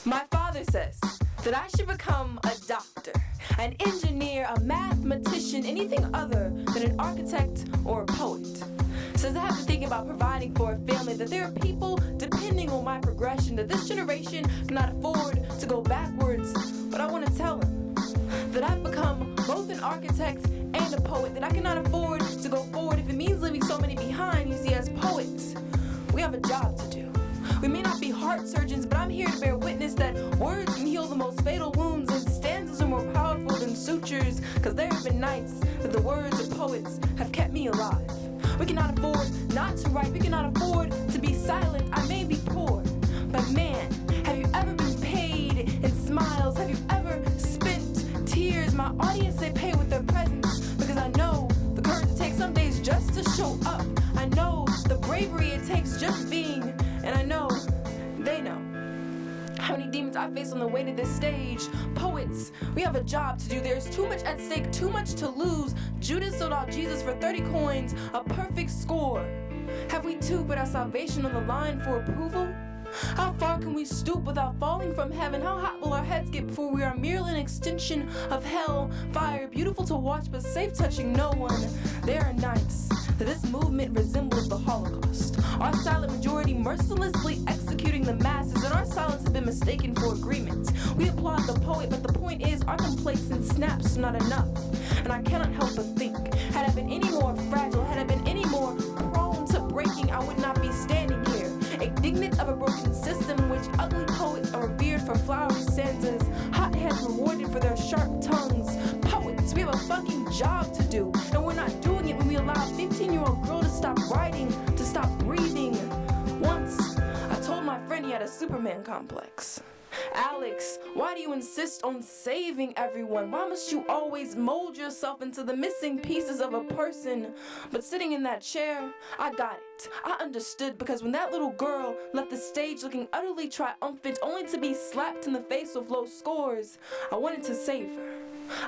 My father says that I should become a doctor, an engineer, a mathematician, anything other than an architect or a poet. Says I have to think about providing for a family, that there are people depending on my progression, that this generation cannot afford to go backwards. But I want to tell him that I've become both an architect and a poet, that I cannot afford to go forward if it means leaving so many behind. You see, as poets, we have a job to do. We may not be heart surgeons, but I'm here to bear witness that words can heal the most fatal wounds, and stanzas are more powerful than sutures, because there have been nights that the words of poets have kept me alive. We cannot afford not to write, we cannot afford to be silent. I may be poor, but man, have you ever been paid in smiles? Have you ever spent tears? My audience, they pay with their presence, because I know the courage it takes some days just to show up. I know the bravery it takes just being, and I know they know how many demons I face on the way to this stage. Poets, we have a job to do. There's too much at stake, too much to lose. Judas sold out Jesus for 30 coins, a perfect score. Have we too put our salvation on the line for approval? How far can we stoop without falling from heaven? How hot will our heads get before we are merely an extension of hell? Fire, beautiful to watch but safe touching no one. There are nights that this movement resembles the Holocaust. Our silent majority mercilessly executing the masses, and our silence has been mistaken for agreement. We applaud the poet, but the point is our complacent snaps not enough. And I cannot help but think, had I been any more fragile, had I been any more prone to breaking, I would not be standing here, indignant of a broken system in which ugly poets are revered for flowery stanzas, hot heads rewarded for their sharp tongues. Poets, we have a fucking job to do, and we're not doing it when we allow a 15-year-old girl to stop writing, to stop breathing. Once, I told my friend he had a Superman complex. Alex, why do you insist on saving everyone? Why must you always mold yourself into the missing pieces of a person? But sitting in that chair, I got it. I understood, because when that little girl left the stage looking utterly triumphant, only to be slapped in the face with low scores, I wanted to save her.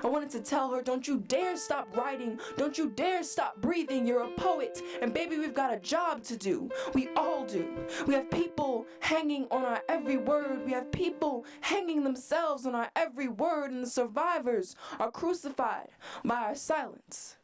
I wanted to tell her, don't you dare stop writing. Don't you dare stop breathing. You're a poet, and baby, we've got a job to do. We all do. We have people hanging on our every word. We have people hanging themselves on our every word, and the survivors are crucified by our silence.